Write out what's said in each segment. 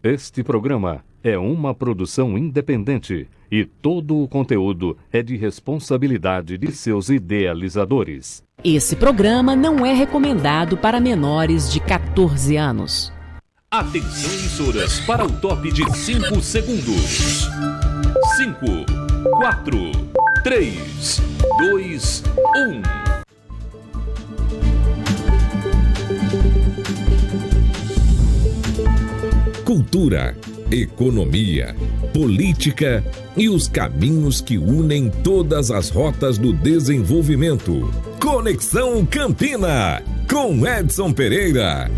Este programa é uma produção independente e todo o conteúdo é de responsabilidade de seus idealizadores. Esse programa não é recomendado para menores de 14 anos. Atenção, emissoras, para o top de 5 segundos. 5, 4, 3, 2, 1. Cultura, economia, política e os caminhos que unem todas as rotas do desenvolvimento. Conexão Campina, com Edson Pereira.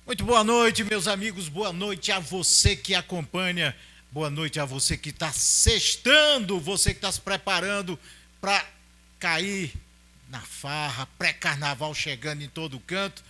Muito boa noite, meus amigos, boa noite a você que acompanha, boa noite a você que está sextando, você que está se preparando para cair na farra, pré-carnaval chegando em todo canto.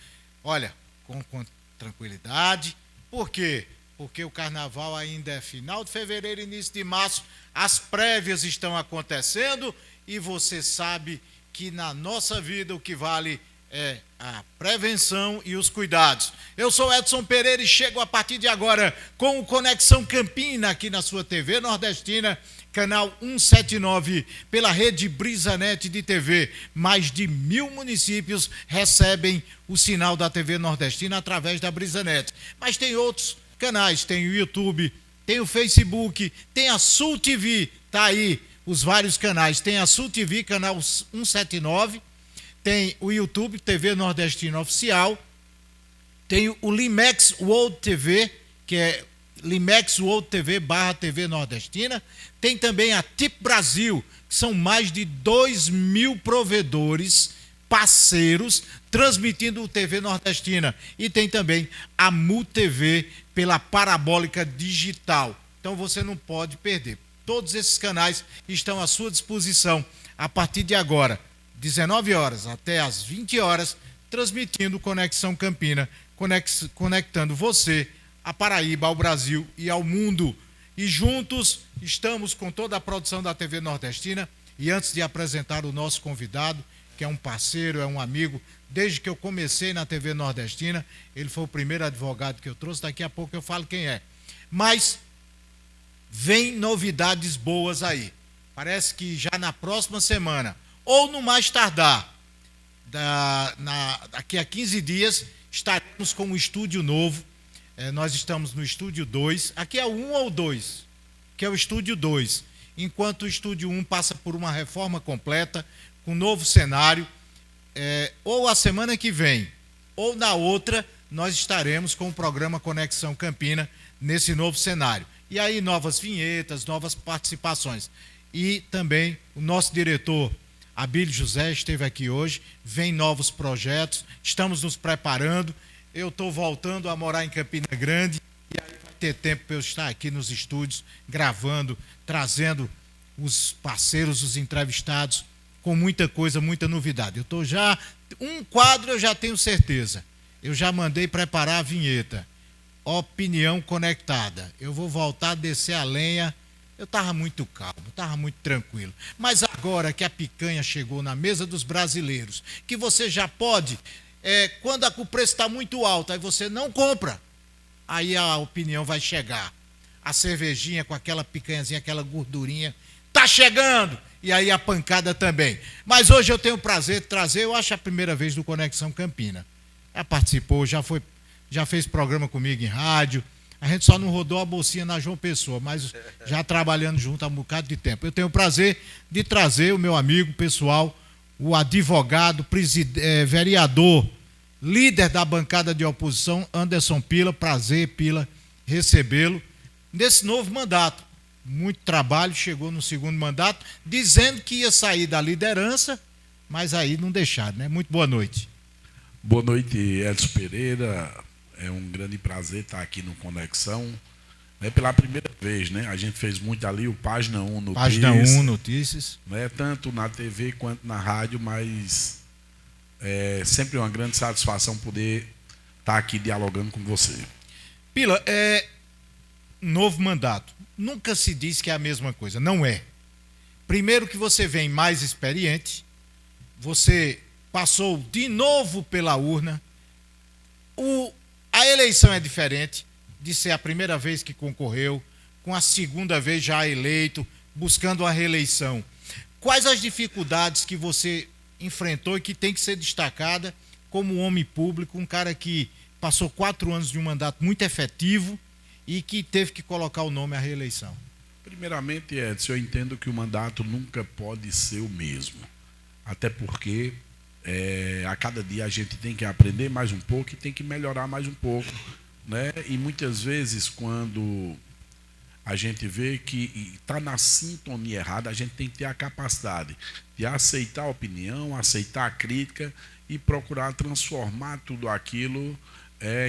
Olha, com tranquilidade. Por quê? Porque o carnaval ainda é final de fevereiro, início de março, as prévias estão acontecendo e você sabe que na nossa vida o que vale é a prevenção e os cuidados. Eu sou Edson Pereira e chego a partir de agora com o Conexão Campina aqui na sua TV Nordestina, canal 179, pela rede BrisaNet de TV. Mais de 1000 municípios recebem o sinal da TV Nordestina através da BrisaNet. Mas tem outros canais, tem o YouTube, tem o Facebook, tem a Sul TV, tá aí os vários canais. Tem a Sul TV, canal 179, tem o YouTube, TV Nordestina Oficial, tem o Limex World TV, que é Limex World TV / TV Nordestina, tem também a TIP Brasil, que são mais de 2.000 provedores parceiros transmitindo o TV Nordestina, e tem também a MUTV pela parabólica digital. Então você não pode perder. Todos esses canais estão à sua disposição a partir de agora, 19 horas até às 20 horas, transmitindo Conexão Campina, conectando você a Paraíba, ao Brasil e ao mundo. E juntos estamos com toda a produção da TV Nordestina. E antes de apresentar o nosso convidado, que é um parceiro, é um amigo, desde que eu comecei na TV Nordestina, ele foi o primeiro advogado que eu trouxe, daqui a pouco eu falo quem é. Mas vem novidades boas aí. Parece que já na próxima semana, ou no mais tardar, daqui a 15 dias, estaremos com um estúdio novo. Nós estamos no Estúdio 2, aqui é o 1 ou 2, que é o Estúdio 2, enquanto o Estúdio 1 passa por uma reforma completa, com um novo cenário, ou a semana que vem, ou na outra, nós estaremos com o programa Conexão Campina, nesse novo cenário. E aí novas vinhetas, novas participações. E também o nosso diretor, Abílio José, esteve aqui hoje, vem novos projetos, estamos nos preparando. Eu estou voltando a morar em Campina Grande e aí vai ter tempo para eu estar aqui nos estúdios, gravando, trazendo os parceiros, os entrevistados, com muita coisa, muita novidade. Um quadro eu já tenho certeza. Eu já mandei preparar a vinheta. Opinião Conectada. Eu vou voltar a descer a lenha. Eu estava muito calmo, estava muito tranquilo. Mas agora que a picanha chegou na mesa dos brasileiros, que você já pode... quando o preço está muito alto, aí você não compra, aí a opinião vai chegar. A cervejinha com aquela picanhazinha, aquela gordurinha, tá chegando, e aí a pancada também. Mas hoje eu tenho o prazer de trazer, eu acho a primeira vez do Conexão Campina. Já participou, já fez programa comigo em rádio, a gente só não rodou a bolsinha na João Pessoa, mas já trabalhando junto há um bocado de tempo. Eu tenho o prazer de trazer o meu amigo pessoal, o advogado, vereador, líder da bancada de oposição, Anderson Pila. Prazer, Pila, recebê-lo nesse novo mandato. Muito trabalho, chegou no segundo mandato, dizendo que ia sair da liderança, mas aí não deixaram, né? Muito boa noite. Boa noite, Edson Pereira. É um grande prazer estar aqui no Conexão. É pela primeira vez, né? A gente fez muito ali o Página 1 Notícias. Página 1 Notícias. Né? Tanto na TV quanto na rádio, mas é sempre uma grande satisfação poder estar aqui dialogando com você. Pila, novo mandato. Nunca se diz que é a mesma coisa. Não é. Primeiro que você vem mais experiente, você passou de novo pela urna. A eleição é diferente de ser a primeira vez que concorreu, com a segunda vez já eleito, buscando a reeleição. Quais as dificuldades que você enfrentou e que tem que ser destacada como um homem público, um cara que passou 4 anos de um mandato muito efetivo e que teve que colocar o nome à reeleição? Primeiramente, Edson, eu entendo que o mandato nunca pode ser o mesmo. Até porque a cada dia a gente tem que aprender mais um pouco e tem que melhorar mais um pouco, né? E muitas vezes, quando a gente vê que está na sintonia errada, a gente tem que ter a capacidade de aceitar a opinião, aceitar a crítica e procurar transformar tudo aquilo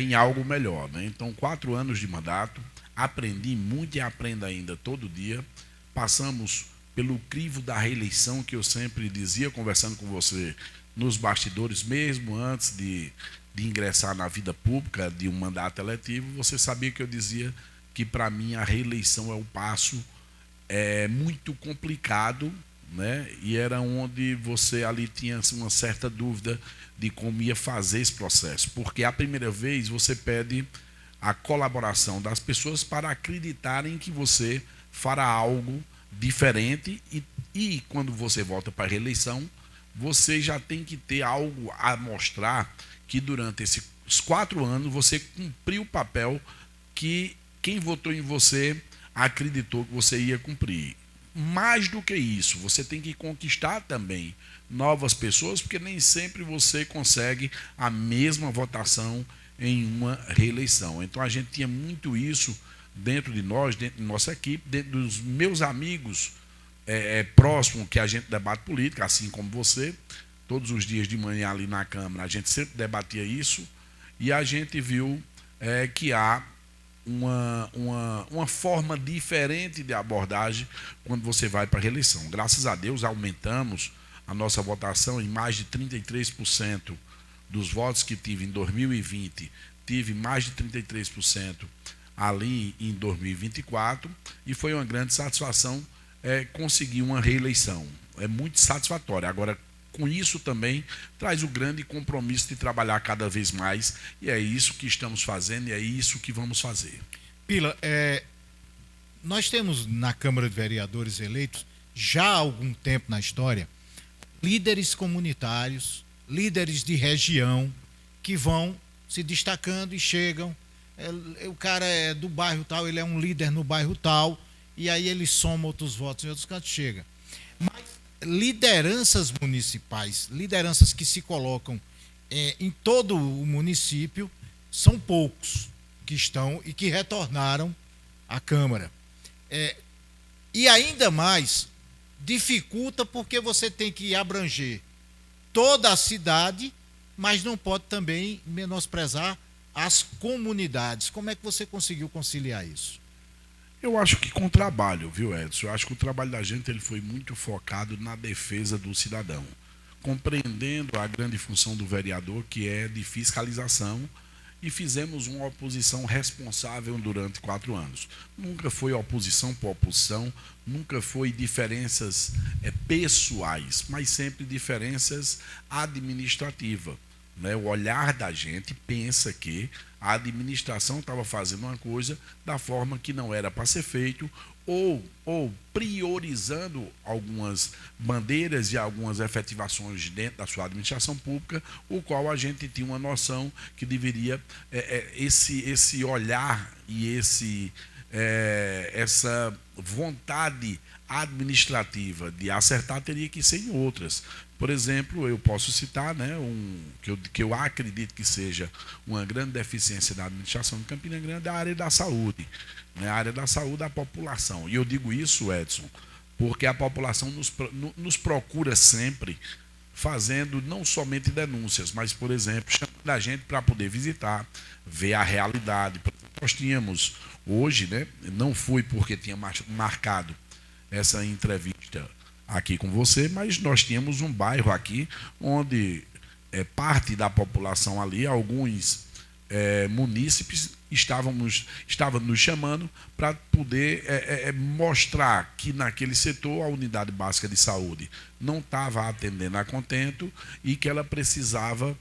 em algo melhor, né? Então, 4 anos de mandato, aprendi muito e aprendo ainda todo dia. Passamos pelo crivo da reeleição, que eu sempre dizia, conversando com você nos bastidores, mesmo antes de ingressar na vida pública de um mandato eletivo, você sabia que eu dizia que, para mim, a reeleição é um passo muito complicado, né? E era onde você ali tinha uma certa dúvida de como ia fazer esse processo, porque a primeira vez você pede a colaboração das pessoas para acreditarem que você fará algo diferente e quando você volta para a reeleição, você já tem que ter algo a mostrar que durante esses 4 anos você cumpriu o papel que quem votou em você acreditou que você ia cumprir. Mais do que isso, você tem que conquistar também novas pessoas, porque nem sempre você consegue a mesma votação em uma reeleição. Então a gente tinha muito isso dentro de nós, dentro de nossa equipe, dentro dos meus amigos próximos que a gente debate política, assim como você, todos os dias de manhã ali na Câmara, a gente sempre debatia isso, e a gente viu que há uma forma diferente de abordagem quando você vai para a reeleição. Graças a Deus, aumentamos a nossa votação em mais de 33% dos votos que tive em 2020, tive mais de 33% ali em 2024, e foi uma grande satisfação conseguir uma reeleição. É muito satisfatório. Agora, com isso também traz o grande compromisso de trabalhar cada vez mais, e é isso que estamos fazendo e é isso que vamos fazer. Pila, nós temos na Câmara de Vereadores eleitos, já há algum tempo na história, líderes comunitários, líderes de região, que vão se destacando e chegam. O cara é do bairro tal, ele é um líder no bairro tal, e aí ele soma outros votos em outros cantos, chega. Mas lideranças municipais, lideranças que se colocam em todo o município, são poucos que estão e que retornaram à Câmara. E ainda mais, dificulta porque você tem que abranger toda a cidade, mas não pode também menosprezar as comunidades. Como é que você conseguiu conciliar isso? Eu acho que com trabalho, viu, Edson? Eu acho que o trabalho da gente ele foi muito focado na defesa do cidadão, compreendendo a grande função do vereador, que é de fiscalização, e fizemos uma oposição responsável durante 4 anos. Nunca foi oposição por oposição, nunca foi diferenças pessoais, mas sempre diferenças administrativas. Né? O olhar da gente pensa que a administração estava fazendo uma coisa da forma que não era para ser feito, ou priorizando algumas bandeiras e algumas efetivações dentro da sua administração pública, o qual a gente tinha uma noção que deveria esse olhar e essa vontade administrativa de acertar teria que ser em outras. Por exemplo, eu posso citar, né, que eu acredito que seja uma grande deficiência da administração de Campina Grande, a área da saúde. Né, a área da saúde da população. E eu digo isso, Edson, porque a população nos procura sempre, fazendo não somente denúncias, mas, por exemplo, chamando a gente para poder visitar, ver a realidade. Nós tínhamos hoje, né, não fui porque tinha marcado essa entrevista aqui com você, mas nós tínhamos um bairro aqui onde parte da população ali, alguns munícipes estavam nos chamando para poder mostrar que naquele setor a unidade básica de saúde não estava atendendo a contento e que ela precisava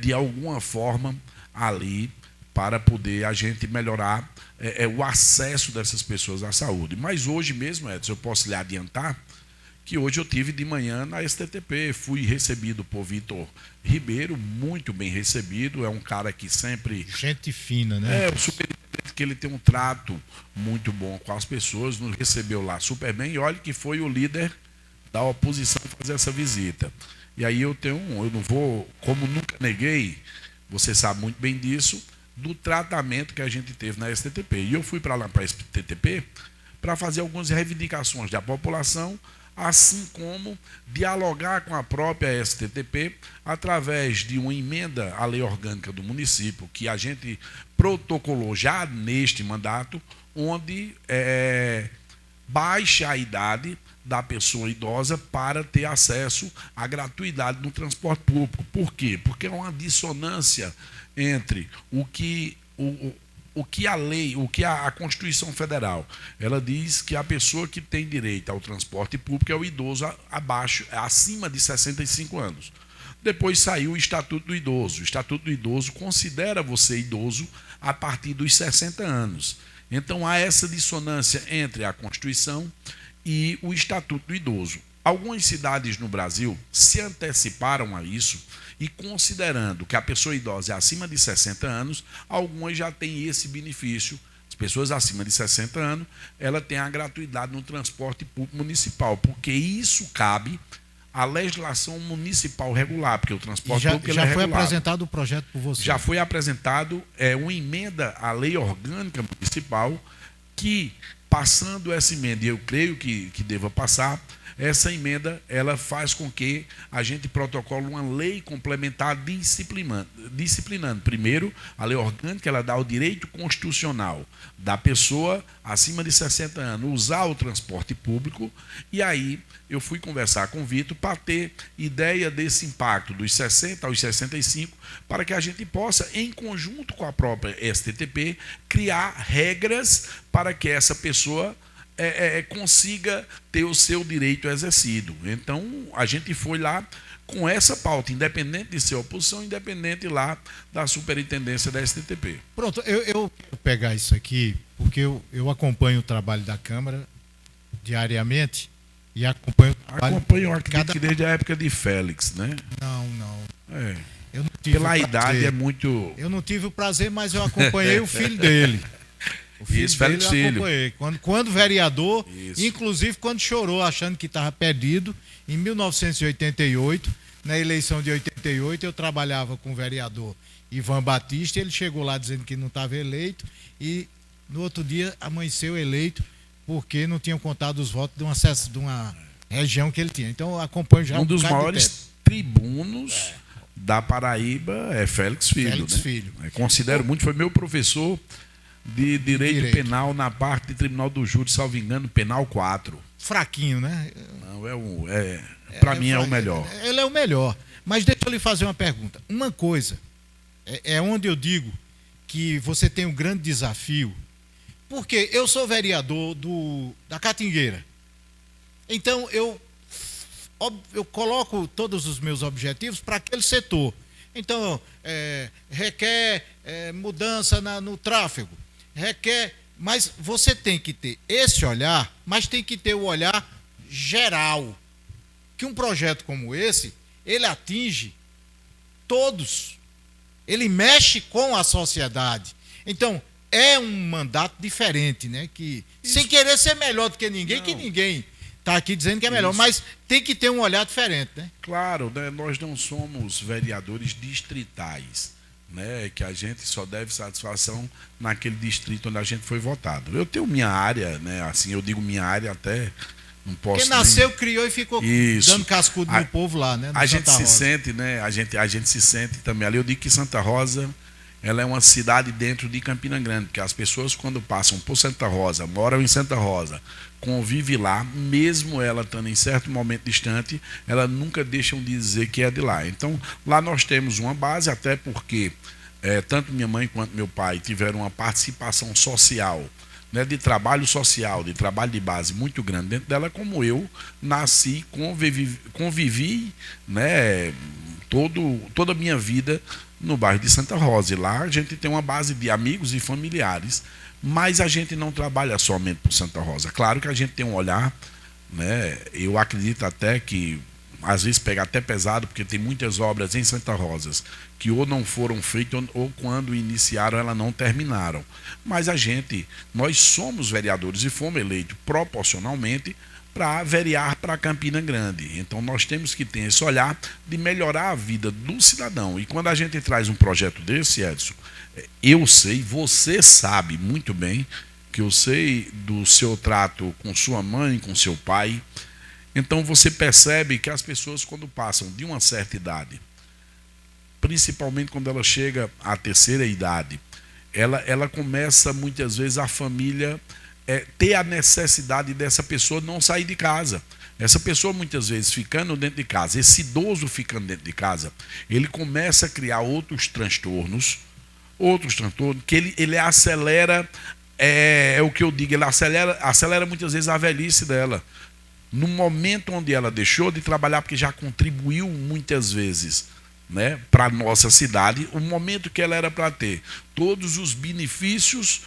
de alguma forma ali para poder a gente melhorar o acesso dessas pessoas à saúde. Mas hoje mesmo, Edson, eu posso lhe adiantar que hoje eu tive de manhã na STTP, fui recebido por Vitor Ribeiro, muito bem recebido, é um cara que sempre... Gente fina, né? O superintendente, que ele tem um trato muito bom com as pessoas, nos recebeu lá super bem, e olha que foi o líder da oposição fazer essa visita. E aí eu não vou, como nunca neguei, você sabe muito bem disso, do tratamento que a gente teve na STTP. E eu fui para lá, para a STTP, para fazer algumas reivindicações da população, assim como dialogar com a própria STTP através de uma emenda à lei orgânica do município, que a gente protocolou já neste mandato, onde baixa a idade da pessoa idosa para ter acesso à gratuidade no transporte público. Por quê? Porque é uma dissonância entre o que a lei, o que a Constituição Federal, ela diz que a pessoa que tem direito ao transporte público é o idoso acima de 65 anos. Depois saiu o Estatuto do Idoso. O Estatuto do Idoso considera você idoso a partir dos 60 anos. Então há essa dissonância entre a Constituição e o Estatuto do Idoso. Algumas cidades no Brasil se anteciparam a isso e, considerando que a pessoa idosa é acima de 60 anos, algumas já têm esse benefício. As pessoas acima de 60 anos, ela tem a gratuidade no transporte público municipal, porque isso cabe à legislação municipal regular, porque o transporte público é regulado. Já foi apresentado o projeto por você? Já foi apresentado uma emenda à lei orgânica municipal que, passando essa emenda, e eu creio que deva passar, essa emenda ela faz com que a gente protocole uma lei complementar disciplinando. Primeiro, a lei orgânica ela dá o direito constitucional da pessoa acima de 60 anos usar o transporte público, e aí eu fui conversar com o Vitor para ter ideia desse impacto dos 60 aos 65, para que a gente possa, em conjunto com a própria STTP, criar regras para que essa pessoa consiga ter o seu direito exercido. Então, a gente foi lá com essa pauta, independente de ser oposição, independente lá da superintendência da STTP. Pronto, eu quero pegar isso aqui, porque eu acompanho o trabalho da Câmara diariamente e acompanho o trabalho... eu acredito que desde a época de Félix, né? Não. Eu não tive Pela idade é muito... Eu não tive o prazer, mas eu acompanhei o filho dele. O filho Isso, dele Félix eu acompanhei. Quando vereador, Isso. inclusive quando chorou, achando que estava perdido, em 1988, na eleição de 88, eu trabalhava com o vereador Ivan Batista, ele chegou lá dizendo que não estava eleito, e no outro dia amanheceu eleito, porque não tinham contado os votos de uma região que ele tinha. Então eu acompanho já um dos maiores tribunos da Paraíba é Félix Filho. Félix Filho. Considero muito, foi meu professor de direito penal na parte de Tribunal do Júri, salvo engano, Penal 4. Fraquinho, né? Não, para mim é o melhor. Ele é o melhor. Mas deixa eu lhe fazer uma pergunta. Uma coisa, é onde eu digo que você tem um grande desafio, porque eu sou vereador da Catingueira. Então, eu coloco todos os meus objetivos para aquele setor. Então, requer mudança no tráfego, mas você tem que ter esse olhar, mas tem que ter o olhar geral, que um projeto como esse, ele atinge todos, ele mexe com a sociedade. Então, é um mandato diferente, né? Que, sem querer ser melhor do que ninguém, que ninguém está aqui dizendo que é melhor, mas tem que ter um olhar diferente, né? Claro, né? Nós não somos vereadores distritais, né? Que a gente só deve satisfação naquele distrito onde a gente foi votado. Eu tenho minha área, né? Assim, eu digo minha área até não posso. Quem nasceu, criou e ficou dando cascudo no povo lá, né? A gente se sente, né? A gente se sente também ali. Eu digo que Santa Rosa, ela é uma cidade dentro de Campina Grande, porque as pessoas, quando passam por Santa Rosa, moram em Santa Rosa, convivem lá, mesmo ela estando em certo momento distante, elas nunca deixam de dizer que é de lá. Então, lá nós temos uma base, até porque tanto minha mãe quanto meu pai tiveram uma participação social, né, de trabalho social, de trabalho de base muito grande dentro dela, como eu nasci, convivi, né, toda a minha vida no bairro de Santa Rosa. E lá a gente tem uma base de amigos e familiares, mas a gente não trabalha somente por Santa Rosa. Claro que a gente tem um olhar, né, eu acredito até que às vezes pega até pesado, porque tem muitas obras em Santa Rosa que ou não foram feitas ou quando iniciaram elas não terminaram. Mas nós somos vereadores e fomos eleitos proporcionalmente para verear para Campina Grande. Então nós temos que ter esse olhar de melhorar a vida do cidadão. E quando a gente traz um projeto desse, Edson, eu sei, você sabe muito bem, que eu sei do seu trato com sua mãe, com seu pai. Então você percebe que as pessoas, quando passam de uma certa idade, principalmente quando ela chega à terceira idade, ela começa muitas vezes a família ter a necessidade dessa pessoa não sair de casa. Essa pessoa muitas vezes ficando dentro de casa, esse idoso ficando dentro de casa, ele começa a criar outros transtornos que ele acelera, é o que eu digo, ele acelera muitas vezes a velhice dela. No momento onde ela deixou de trabalhar, porque já contribuiu muitas vezes, né, para a nossa cidade, o momento que ela era para ter todos os benefícios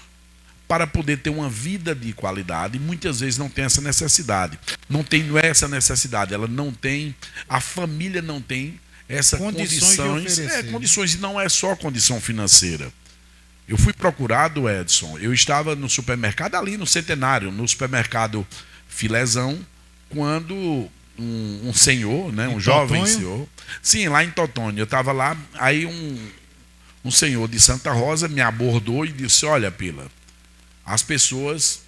para poder ter uma vida de qualidade, muitas vezes não tem essa necessidade. Não é essa necessidade, ela não tem, a família não tem essa condições, e não é só condição financeira. Eu fui procurado, Edson, eu estava no supermercado ali no Centenário, no supermercado Filezão, quando um senhor, né, um jovem senhor, sim, lá em Totônio, eu estava lá, aí um senhor de Santa Rosa me abordou e disse: olha, Pila, as pessoas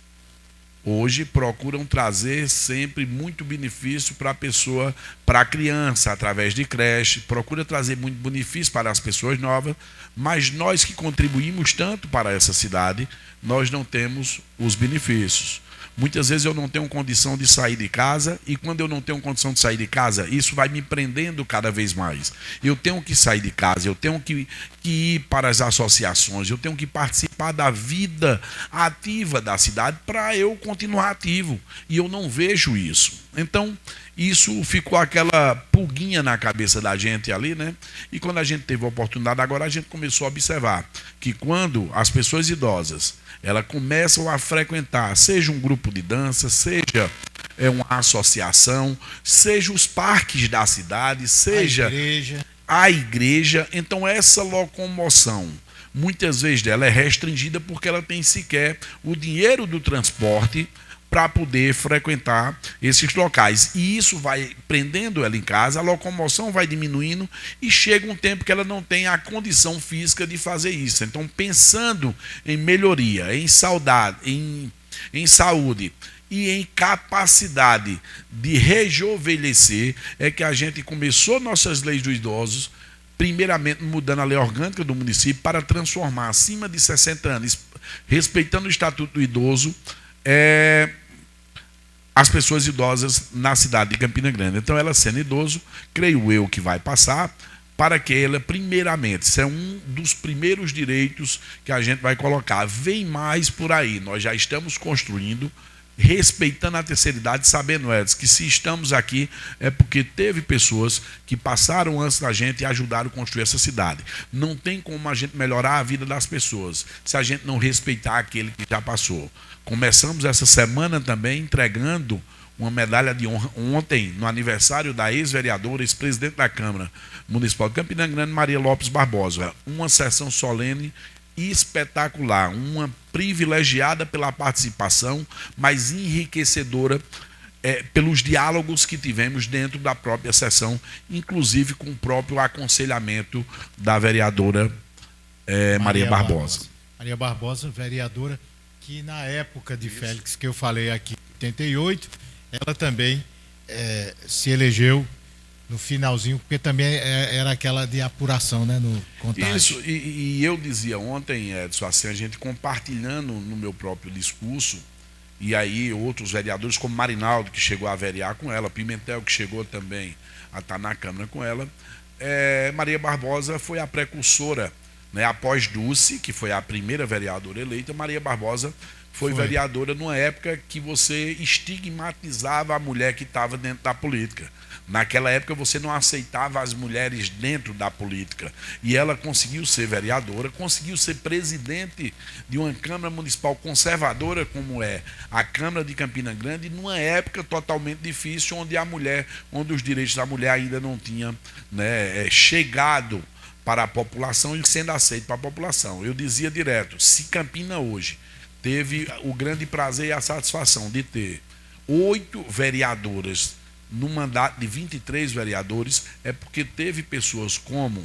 hoje procuram trazer sempre muito benefício para a pessoa, para a criança, através de creche, procura trazer muito benefício para as pessoas novas, mas nós que contribuímos tanto para essa cidade, nós não temos os benefícios. Muitas vezes eu não tenho condição de sair de casa, e quando eu não tenho condição de sair de casa, isso vai me prendendo cada vez mais. Eu tenho que sair de casa, eu tenho que ir para as associações, eu tenho que participar da vida ativa da cidade para eu continuar ativo. E eu não vejo isso. Então, isso ficou aquela pulguinha na cabeça da gente ali, né? E quando a gente teve a oportunidade, agora a gente começou a observar que quando as pessoas idosas elas começam a frequentar, seja um grupo de dança, seja uma associação, seja os parques da cidade, seja a igreja, então essa locomoção, muitas vezes dela é restringida porque ela tem sequer o dinheiro do transporte para poder frequentar esses locais. E isso vai prendendo ela em casa, a locomoção vai diminuindo e chega um tempo que ela não tem a condição física de fazer isso. Então, pensando em melhoria, em saúde e em capacidade de rejuvenescer, é que a gente começou nossas leis dos idosos, primeiramente mudando a lei orgânica do município para transformar acima de 60 anos, respeitando o Estatuto do Idoso, as pessoas idosas na cidade de Campina Grande. Então, ela sendo idoso, creio eu que vai passar para que ela, primeiramente, isso é um dos primeiros direitos que a gente vai colocar. Vem mais por aí, nós já estamos construindo, respeitando a terceira idade, sabendo, Edson, que se estamos aqui é porque teve pessoas que passaram antes da gente e ajudaram a construir essa cidade. Não tem como a gente melhorar a vida das pessoas se a gente não respeitar aquele que já passou. Começamos essa semana também entregando uma medalha de honra ontem, no aniversário da ex-vereadora, ex-presidente da Câmara Municipal de Campina Grande, Maria Lopes Barbosa. Uma sessão solene e espetacular, uma privilegiada pela participação, mas enriquecedora pelos diálogos que tivemos dentro da própria sessão, inclusive com o próprio aconselhamento da vereadora Maria Barbosa. Maria Barbosa, vereadora, que na época de Félix, que eu falei aqui, em 88, ela também se elegeu no finalzinho, porque também era aquela de apuração, né, no contagem. Isso, e eu dizia ontem, Edson, assim, a gente compartilhando no meu próprio discurso, e aí outros vereadores, como Marinaldo, que chegou a verear com ela, Pimentel, que chegou também a estar na Câmara com ela, Maria Barbosa foi a precursora né? Após Dulce, que foi a primeira vereadora eleita, Maria Barbosa foi vereadora numa época que você estigmatizava a mulher que estava dentro da política. Naquela época você não aceitava as mulheres dentro da política. E ela conseguiu ser vereadora, conseguiu ser presidente de uma Câmara Municipal conservadora como é a Câmara de Campina Grande, numa época totalmente difícil, onde os direitos da mulher ainda não tinham, né, chegado para a população e sendo aceito para a população. Eu dizia direto, se Campina hoje teve o grande prazer e a satisfação de ter 8 vereadoras no mandato de 23 vereadores, é porque teve pessoas como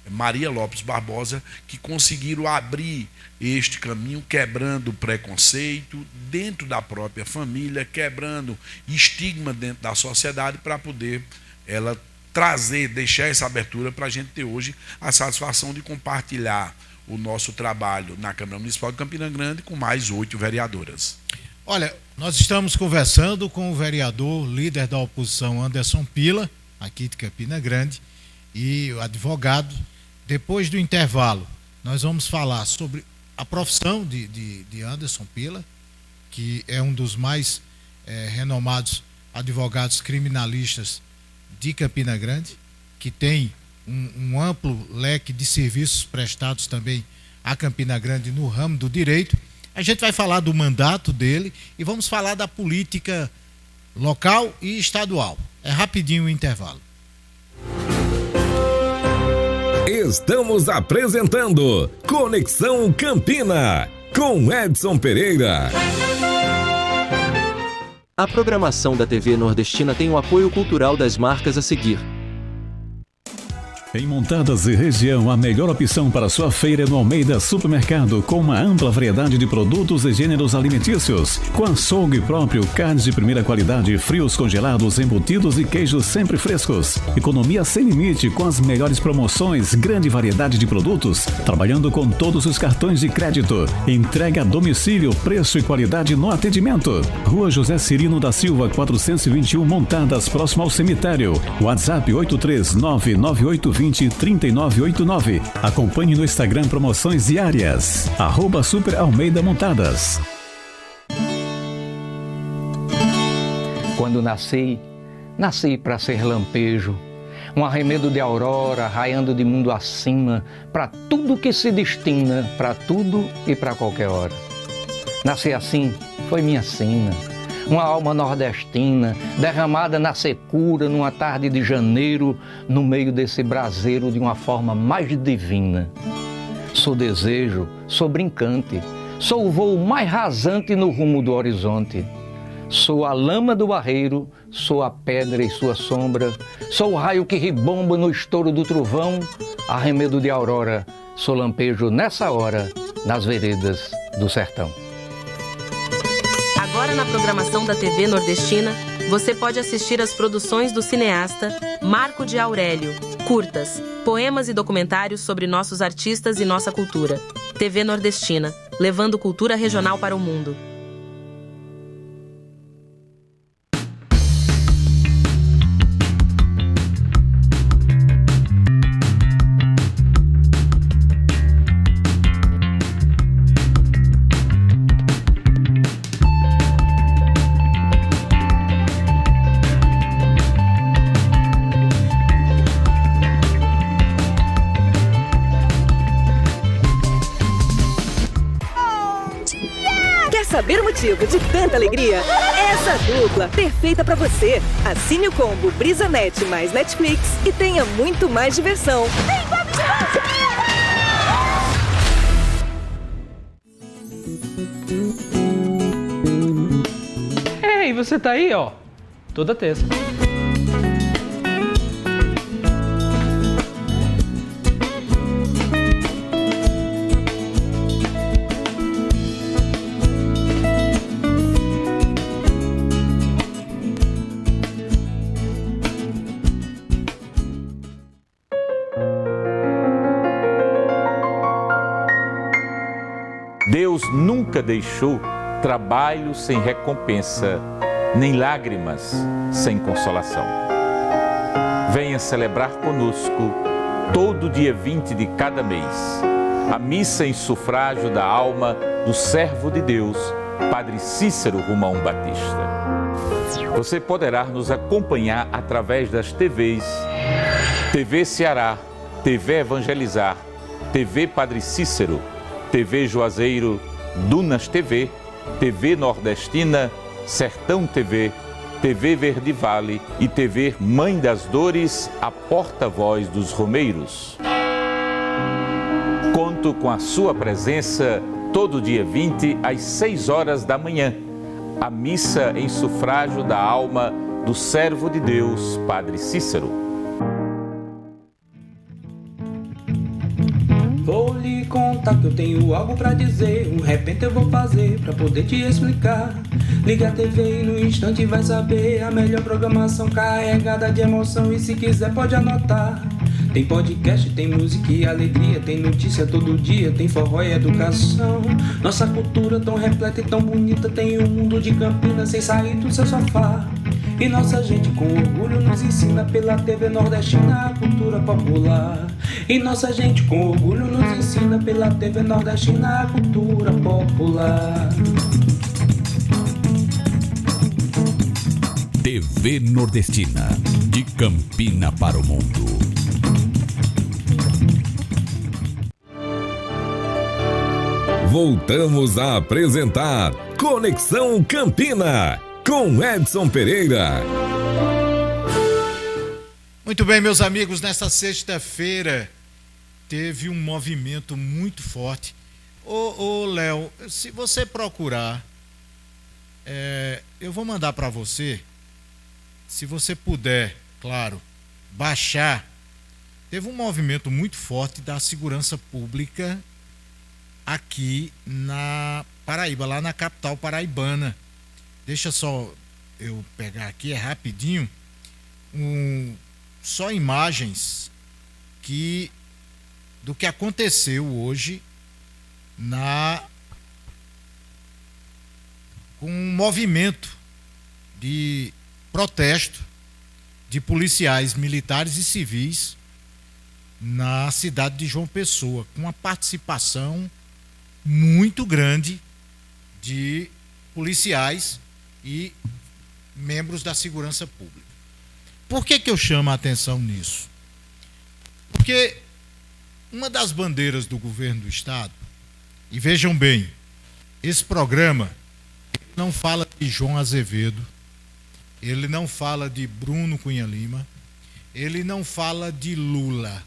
Maria Lopes Barbosa que conseguiram abrir este caminho, quebrando preconceito dentro da própria família, quebrando estigma dentro da sociedade, para poder ela trazer, deixar essa abertura para a gente ter hoje a satisfação de compartilhar o nosso trabalho na Câmara Municipal de Campina Grande com mais 8 vereadoras. Olha, nós estamos conversando com o vereador, líder da oposição, Anderson Pila, aqui de Campina Grande, e o advogado. Depois do intervalo, nós vamos falar sobre a profissão de Anderson Pila, que é um dos mais renomados advogados criminalistas de Campina Grande, que tem um amplo leque de serviços prestados também a Campina Grande no ramo do direito. A gente vai falar do mandato dele e vamos falar da política local e estadual. É rapidinho o intervalo. Estamos apresentando Conexão Campina, com Edson Pereira. A programação da TV Nordestina tem o apoio cultural das marcas a seguir. Em Montadas e região, a melhor opção para sua feira é no Almeida Supermercado, com uma ampla variedade de produtos e gêneros alimentícios, com açougue próprio, carnes de primeira qualidade, frios congelados, embutidos e queijos sempre frescos. Economia sem limite, com as melhores promoções, grande variedade de produtos, trabalhando com todos os cartões de crédito. Entrega a domicílio, preço e qualidade no atendimento. Rua José Cirino da Silva, 421, Montadas, próximo ao cemitério. WhatsApp 8399820 3989. Acompanhe no Instagram promoções diárias. @Super Almeida Montadas. Quando nasci para ser lampejo, um arremedo de aurora raiando de mundo acima, para tudo que se destina, para tudo e para qualquer hora. Nasci assim, foi minha sina. Uma alma nordestina, derramada na secura, numa tarde de janeiro, no meio desse braseiro de uma forma mais divina. Sou desejo, sou brincante, sou o voo mais rasante no rumo do horizonte. Sou a lama do barreiro, sou a pedra e sua sombra, sou o raio que ribomba no estouro do trovão, arremedo de aurora, sou lampejo nessa hora, nas veredas do sertão. Agora na programação da TV Nordestina, você pode assistir às produções do cineasta Marco de Aurélio, curtas, poemas e documentários sobre nossos artistas e nossa cultura. TV Nordestina, levando cultura regional para o mundo. Saber o motivo de tanta alegria? Essa dupla perfeita pra você. Assine o combo BrisaNet mais Netflix e tenha muito mais diversão. Ei, você tá aí, ó, toda terça. Deus nunca deixou trabalho sem recompensa, nem lágrimas sem consolação. Venha celebrar conosco todo dia 20 de cada mês a missa em sufrágio da alma do servo de Deus, Padre Cícero Romão Batista. Você poderá nos acompanhar através das TVs, TV Ceará, TV Evangelizar, TV Padre Cícero, TV Juazeiro, Dunas TV, TV Nordestina, Sertão TV, TV Verde Vale e TV Mãe das Dores, a porta-voz dos romeiros. Conto com a sua presença todo dia 20 às 6 horas da manhã. A missa em sufrágio da alma do servo de Deus, Padre Cícero. Vou lhe contar que eu tenho algo pra dizer. Um repente eu vou fazer pra poder te explicar. Liga a TV e no instante vai saber a melhor programação carregada de emoção. E se quiser pode anotar. Tem podcast, tem música e alegria, tem notícia todo dia, tem forró e educação. Nossa cultura tão repleta e tão bonita, tem um mundo de Campinas sem sair do seu sofá. E nossa gente com orgulho nos ensina pela TV Nordestina a cultura popular. E nossa gente com orgulho nos ensina pela TV Nordestina a cultura popular. TV Nordestina, de Campina para o mundo. Voltamos a apresentar Conexão Campina, com Edson Pereira. Muito bem, meus amigos, nesta sexta-feira teve um movimento muito forte. Ô Léo, se você procurar, eu vou mandar para você, se você puder, claro, baixar. Teve um movimento muito forte da segurança pública aqui na Paraíba, lá na capital paraibana. Deixa só eu pegar aqui, é rapidinho, só imagens do que aconteceu hoje com um movimento de protesto de policiais militares e civis na cidade de João Pessoa, com uma participação muito grande de policiais e membros da segurança pública. Por que eu chamo a atenção nisso? Porque uma das bandeiras do governo do estado, e vejam bem, esse programa não fala de João Azevedo, ele não fala de Bruno Cunha Lima, ele não fala de Lula.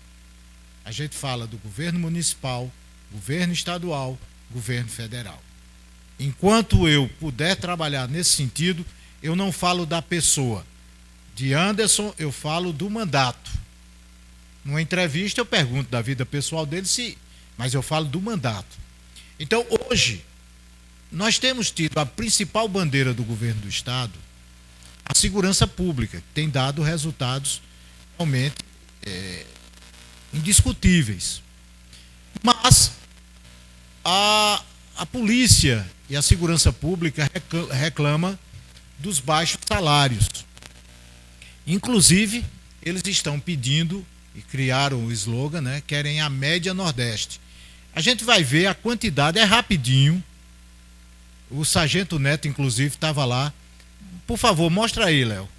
A gente fala do governo municipal, governo estadual, governo federal. Enquanto eu puder trabalhar nesse sentido, eu não falo da pessoa. De Anderson, eu falo do mandato. Numa entrevista eu pergunto da vida pessoal dele, mas eu falo do mandato. Então, hoje, nós temos tido a principal bandeira do governo do estado, a segurança pública, que tem dado resultados realmente indiscutíveis. Mas a polícia e a segurança pública reclama dos baixos salários. Inclusive, eles estão pedindo, e criaram o slogan, né? Querem a média Nordeste. A gente vai ver a quantidade, é rapidinho. O Sargento Neto, inclusive, estava lá. Por favor, mostra aí, Léo.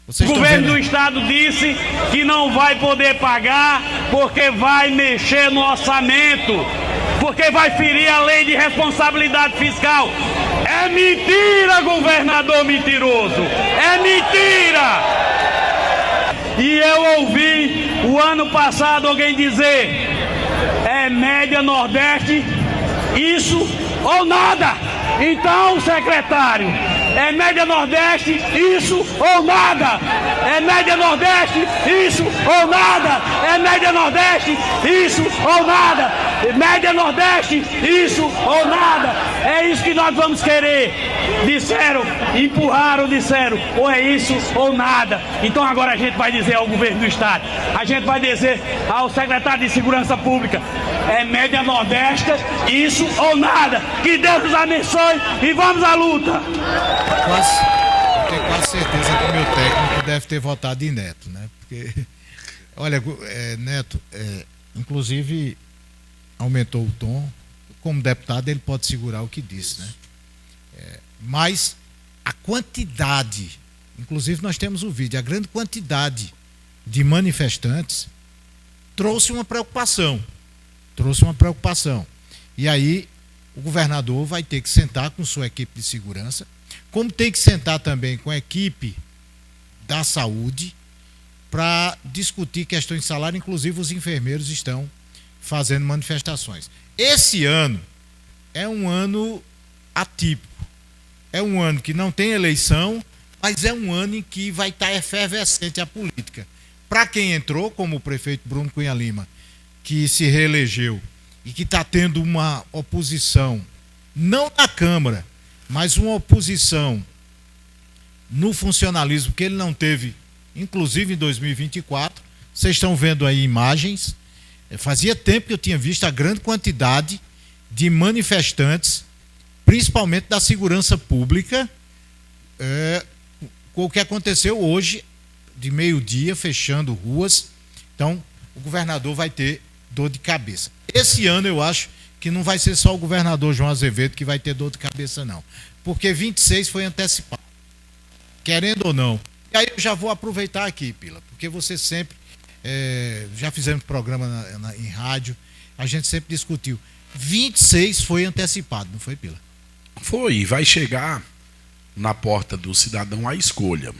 O governo do estado disse que não vai poder pagar porque vai mexer no orçamento, porque vai ferir a lei de responsabilidade fiscal. É mentira, governador mentiroso! É mentira! E eu ouvi o ano passado alguém dizer: é média Nordeste, isso ou nada. Então, secretário, é média Nordeste, isso ou nada. É média Nordeste, isso ou nada. É média Nordeste, isso ou nada. É média Nordeste, isso ou nada. É isso que nós vamos querer. Disseram, empurraram, disseram, ou é isso ou nada. Então agora a gente vai dizer ao governo do estado, a gente vai dizer ao secretário de Segurança Pública: é média Nordeste, isso ou nada. Que Deus nos abençoe e vamos à luta. Tenho quase certeza que o meu técnico deve ter votado em Neto, né? Porque Olha, Neto, inclusive aumentou o tom. Como deputado, ele pode segurar o que disse, né? Mas a quantidade, inclusive nós temos o vídeo, a grande quantidade de manifestantes trouxe uma preocupação. E aí o governador vai ter que sentar com sua equipe de segurança, como tem que sentar também com a equipe da saúde para discutir questões de salário. Inclusive os enfermeiros estão fazendo manifestações. Esse ano é um ano atípico. É um ano que não tem eleição, mas é um ano em que vai estar efervescente a política. Para quem entrou, como o prefeito Bruno Cunha Lima, que se reelegeu e que está tendo uma oposição, não na Câmara, mas uma oposição no funcionalismo que ele não teve, inclusive em 2024. Vocês estão vendo aí imagens. Fazia tempo que eu tinha visto a grande quantidade de manifestantes, principalmente da segurança pública, com o que aconteceu hoje, de meio-dia, fechando ruas. Então, o governador vai ter dor de cabeça. Esse ano eu acho que não vai ser só o governador João Azevedo que vai ter dor de cabeça, não. Porque 26 foi antecipado, querendo ou não. E aí eu já vou aproveitar aqui, Pila, porque você sempre, já fizemos programa em rádio, a gente sempre discutiu. 26 foi antecipado, não foi, Pila? Foi, vai chegar na porta do cidadão a escolha.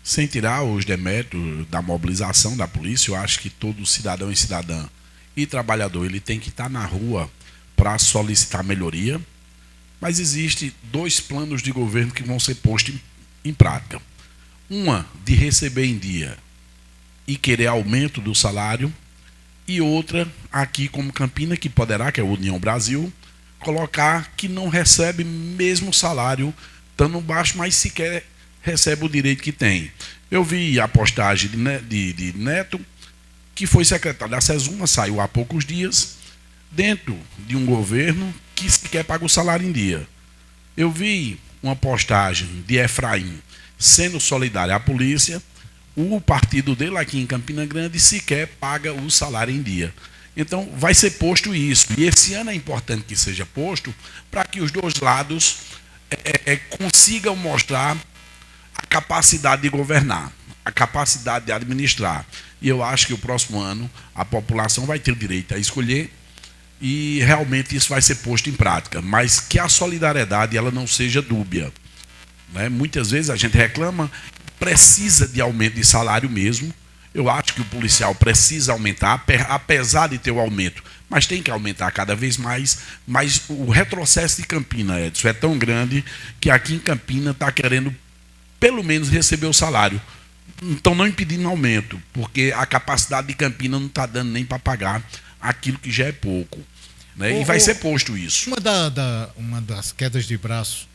Sem tirar os deméritos da mobilização da polícia, eu acho que todo cidadão e cidadã e trabalhador, ele tem que estar na rua para solicitar melhoria, mas existem dois planos de governo que vão ser postos em prática. Uma de receber em dia e querer aumento do salário, e outra aqui como Campina, que poderá, que é a União Brasil, colocar que não recebe mesmo salário, estando baixo, mas sequer recebe o direito que tem. Eu vi a postagem de Neto, que foi secretário da SESUMA, saiu há poucos dias, dentro de um governo que sequer paga o salário em dia. Eu vi uma postagem de Efraim sendo solidário à polícia, o partido dele aqui em Campina Grande sequer paga o salário em dia. Então vai ser posto isso, e esse ano é importante que seja posto para que os dois lados consigam mostrar a capacidade de governar, a capacidade de administrar. E eu acho que o próximo ano a população vai ter o direito a escolher, e realmente isso vai ser posto em prática, mas que a solidariedade ela não seja dúbia, né? Muitas vezes a gente reclama, precisa de aumento de salário mesmo. Eu acho que o policial precisa aumentar, apesar de ter o aumento, mas tem que aumentar cada vez mais. Mas o retrocesso de Campina, Edson, é tão grande que aqui em Campina está querendo pelo menos receber o salário. Então não impedindo aumento, porque a capacidade de Campina não está dando nem para pagar aquilo que já é pouco, né? E vai ser posto isso. Uma das quedas de braço,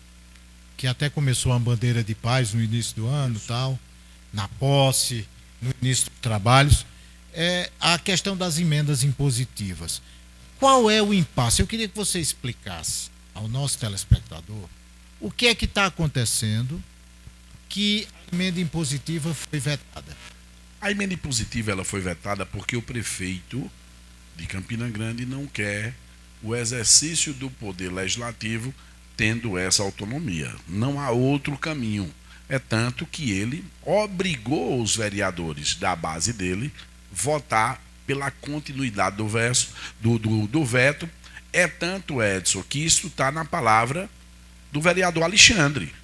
que até começou a bandeira de paz no início do ano, tal, na posse, no início dos trabalhos, é a questão das emendas impositivas. Qual é o impasse? Eu queria que você explicasse ao nosso telespectador o que é que está acontecendo que a emenda impositiva foi vetada. A emenda impositiva ela foi vetada porque o prefeito de Campina Grande não quer o exercício do poder legislativo tendo essa autonomia. Não há outro caminho. É tanto que ele obrigou os vereadores da base dele votar pela continuidade do veto. É tanto, Edson, que isso está na palavra do vereador Alexandre.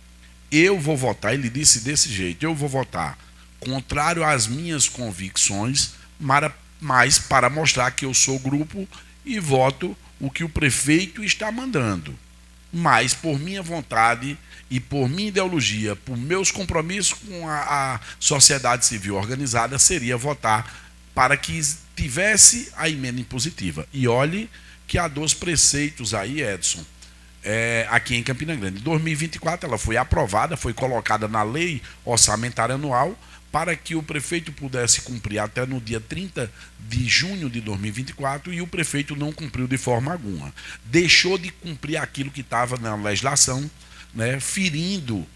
Eu vou votar, ele disse desse jeito, eu vou votar contrário às minhas convicções, mas para mostrar que eu sou grupo e voto o que o prefeito está mandando. Mas por minha vontade e por minha ideologia, por meus compromissos com a sociedade civil organizada, seria votar para que tivesse a emenda impositiva. E olhe que há 2 preceitos aí, Edson, aqui em Campina Grande. Em 2024 ela foi aprovada, foi colocada na lei orçamentária anual para que o prefeito pudesse cumprir até no dia 30 de junho de 2024, e o prefeito não cumpriu de forma alguma. Deixou de cumprir aquilo que estava na legislação, né, ferindo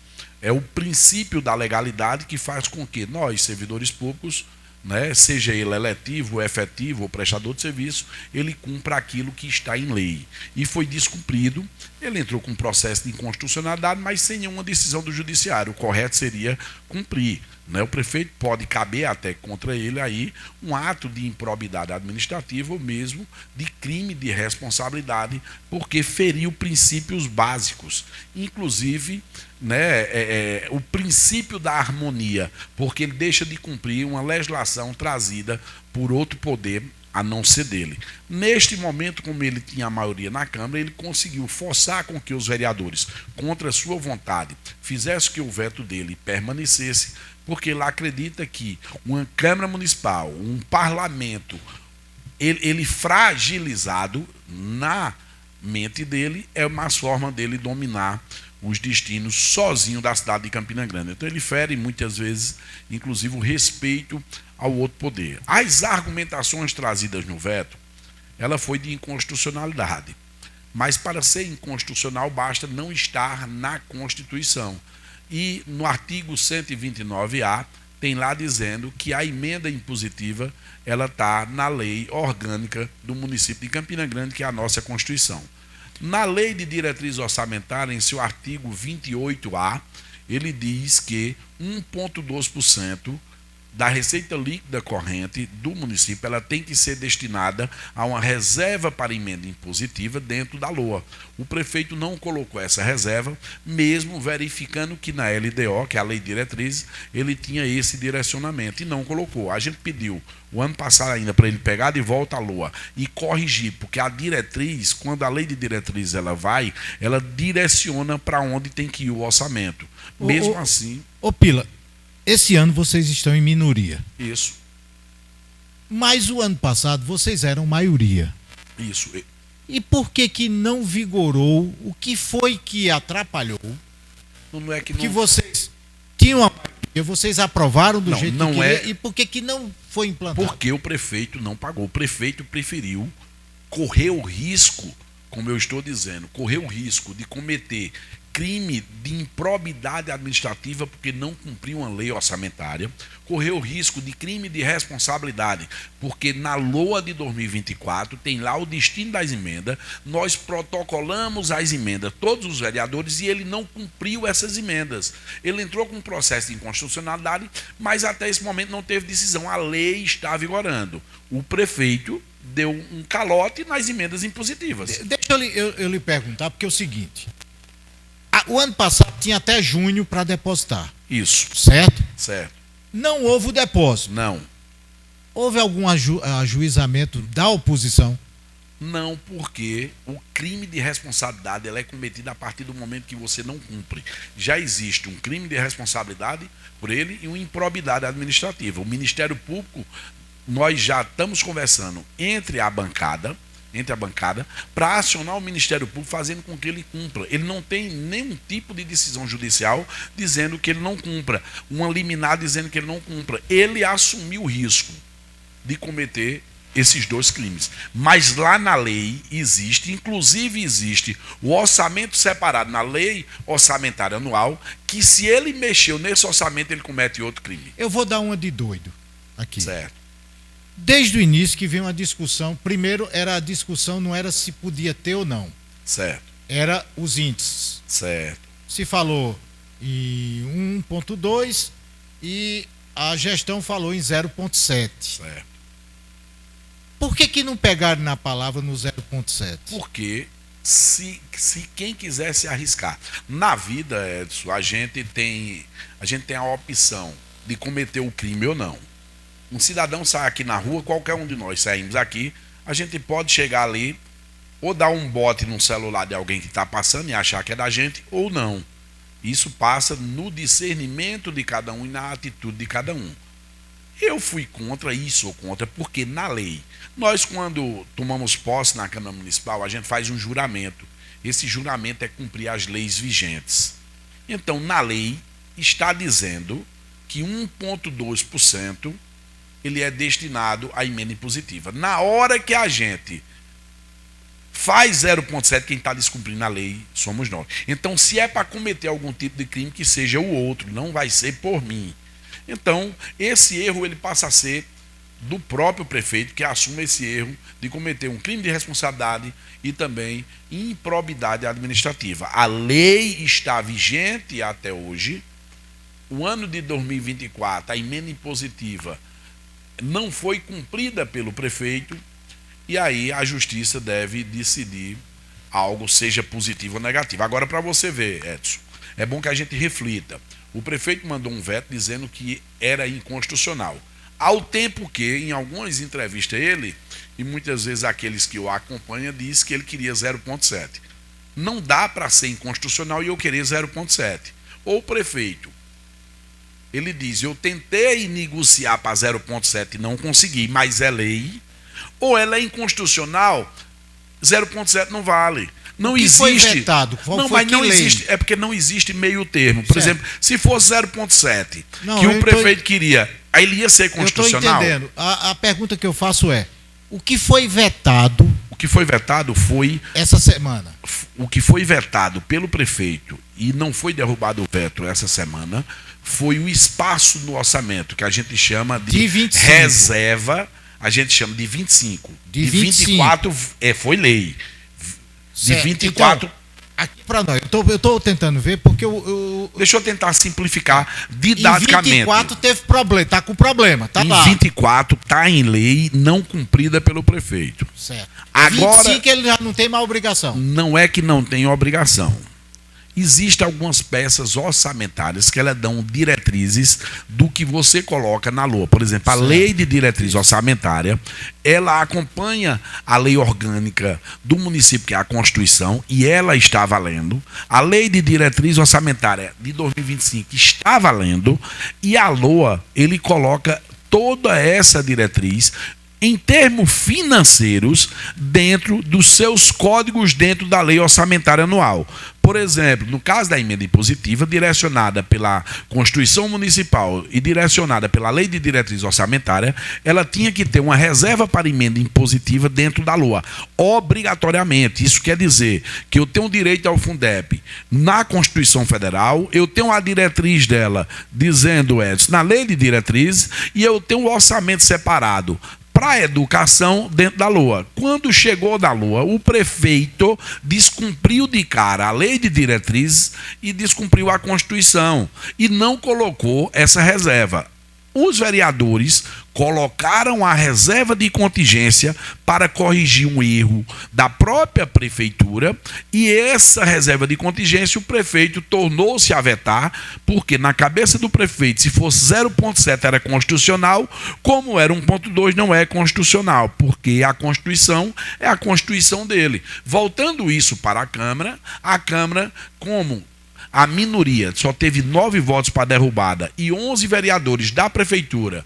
o princípio da legalidade, que faz com que nós, servidores públicos, né, seja ele eletivo, efetivo ou prestador de serviço, ele cumpra aquilo que está em lei. E foi descumprido, ele entrou com um processo de inconstitucionalidade, mas sem nenhuma decisão do judiciário. O correto seria cumprir, né? O prefeito pode caber até contra ele aí um ato de improbidade administrativa ou mesmo de crime de responsabilidade, porque feriu princípios básicos, inclusive, né, o princípio da harmonia, porque ele deixa de cumprir uma legislação trazida por outro poder a não ser dele. Neste momento, como ele tinha a maioria na Câmara, ele conseguiu forçar com que os vereadores, contra sua vontade, fizessem que o veto dele permanecesse, porque ele acredita que uma Câmara Municipal, um parlamento, ele fragilizado na mente dele, é uma forma dele dominar os destinos sozinho da cidade de Campina Grande. Então ele fere muitas vezes, inclusive, o respeito ao outro poder. As argumentações trazidas no veto, ela foi de inconstitucionalidade. Mas para ser inconstitucional basta não estar na Constituição. E no artigo 129A tem lá dizendo que a emenda impositiva ela está na lei orgânica do município de Campina Grande, que é a nossa Constituição. Na lei de diretriz orçamentária, em seu artigo 28A, ele diz que 1,2% da receita líquida corrente do município ela tem que ser destinada a uma reserva para emenda impositiva dentro da LOA. O prefeito não colocou essa reserva, mesmo verificando que na LDO, que é a Lei de Diretrizes, ele tinha esse direcionamento e não colocou. A gente pediu o ano passado ainda para ele pegar de volta a LOA e corrigir, porque a diretriz, quando a Lei de Diretrizes ela direciona para onde tem que ir o orçamento. Mesmo assim... Ô Pila, esse ano vocês estão em minoria. Isso. Mas o ano passado vocês eram maioria. Isso. E por que não vigorou? O que foi que atrapalhou? Não é que não... vocês tinham a maioria, vocês aprovaram do jeito que queria, e por que não foi implantado? Porque o prefeito não pagou. O prefeito preferiu correr o risco, como eu estou dizendo, correr o risco de cometer crime de improbidade administrativa porque não cumpriu uma lei orçamentária, correu o risco de crime de responsabilidade, porque na LOA de 2024 tem lá o destino das emendas, nós protocolamos as emendas, todos os vereadores, e ele não cumpriu essas emendas. Ele entrou com um processo de inconstitucionalidade, mas até esse momento não teve decisão, a lei está vigorando. O prefeito deu um calote nas emendas impositivas. Deixa eu lhe perguntar, porque é o seguinte... O ano passado tinha até junho para depositar. Isso. Certo? Certo. Não houve o depósito. Não. Houve algum ajuizamento da oposição? Não, porque o crime de responsabilidade ela é cometido a partir do momento que você não cumpre. Já existe um crime de responsabilidade por ele e uma improbidade administrativa. O Ministério Público, nós já estamos conversando entre a bancada, para acionar o Ministério Público fazendo com que ele cumpra. Ele não tem nenhum tipo de decisão judicial dizendo que ele não cumpra, uma liminar dizendo que ele não cumpra. Ele assumiu o risco de cometer esses dois crimes. Mas lá na lei existe, inclusive existe o orçamento separado na lei orçamentária anual, que se ele mexeu nesse orçamento, ele comete outro crime. Eu vou dar uma de doido aqui. Certo. Desde o início que veio uma discussão, primeiro era a discussão, não era se podia ter ou não. Certo. Era os índices. Certo. Se falou em 1,2 e a gestão falou em 0,7. Certo. Por que não pegaram na palavra no 0,7? Porque se quem quiser se arriscar. Na vida, Edson, a gente tem a opção de cometer o crime ou não. Um cidadão sai aqui na rua, qualquer um de nós saímos aqui, a gente pode chegar ali ou dar um bote no celular de alguém que está passando e achar que é da gente, ou não. Isso passa no discernimento de cada um e na atitude de cada um. Eu fui contra isso ou contra, porque na lei, nós quando tomamos posse na Câmara Municipal, a gente faz um juramento. Esse juramento é cumprir as leis vigentes. Então, na lei, está dizendo que 1,2% ele é destinado à emenda impositiva. Na hora que a gente faz 0,7%, quem está descumprindo a lei somos nós. Então, se é para cometer algum tipo de crime, que seja o outro, não vai ser por mim. Então, esse erro ele passa a ser do próprio prefeito, que assume esse erro de cometer um crime de responsabilidade e também improbidade administrativa. A lei está vigente até hoje. O ano de 2024, a emenda impositiva não foi cumprida pelo prefeito, e aí a justiça deve decidir algo, seja positivo ou negativo. Agora, para você ver, Edson, é bom que a gente reflita. O prefeito mandou um veto dizendo que era inconstitucional. Ao tempo que, em algumas entrevistas, ele, e muitas vezes aqueles que o acompanham, diz que ele queria 0,7. Não dá para ser inconstitucional e eu querer 0,7. Ou o prefeito, ele diz, eu tentei negociar para 0,7 e não consegui, mas é lei. Ou ela é inconstitucional, 0,7 não vale. Não existe. Foi vetado? Não existe. É porque não existe meio termo. Por exemplo, se fosse 0,7, que o prefeito queria, aí ele ia ser constitucional. Eu estou entendendo. A pergunta que eu faço é: o que foi vetado? O que foi vetado foi essa semana. O que foi vetado pelo prefeito e não foi derrubado o veto essa semana foi o espaço no orçamento que a gente chama de 25. Reserva. A gente chama de 25. De 24 foi lei. De 24. Então, aqui para nós, eu estou tentando ver porque deixa eu tentar simplificar didaticamente. Em 24 teve problema, está com problema, tá lá. Em 24 está em lei não cumprida pelo prefeito. Certo. Agora, 25 ele já não tem mais obrigação. Não é que não tem obrigação. Existem algumas peças orçamentárias que elas dão diretrizes do que você coloca na LOA. Por exemplo, a lei de diretriz orçamentária, ela acompanha a lei orgânica do município, que é a Constituição, e ela está valendo. A lei de diretriz orçamentária de 2025 está valendo, e a LOA, ele coloca toda essa diretriz em termos financeiros dentro dos seus códigos dentro da lei orçamentária anual. Por exemplo, no caso da emenda impositiva, direcionada pela Constituição Municipal e direcionada pela Lei de Diretriz Orçamentária, ela tinha que ter uma reserva para emenda impositiva dentro da LOA, obrigatoriamente. Isso quer dizer que eu tenho direito ao Fundeb na Constituição Federal, eu tenho a diretriz dela dizendo, Edson, na Lei de Diretriz, e eu tenho um orçamento separado para a educação dentro da LOA. Quando chegou da LOA, o prefeito descumpriu de cara a lei de diretrizes e descumpriu a Constituição e não colocou essa reserva. Os vereadores colocaram a reserva de contingência para corrigir um erro da própria prefeitura, e essa reserva de contingência o prefeito tornou-se a vetar, porque na cabeça do prefeito, se fosse 0,7 era constitucional, como era 1,2 não é constitucional, porque a Constituição é a Constituição dele. Voltando isso para a Câmara, como a minoria só teve 9 votos para derrubada e 11 vereadores da prefeitura,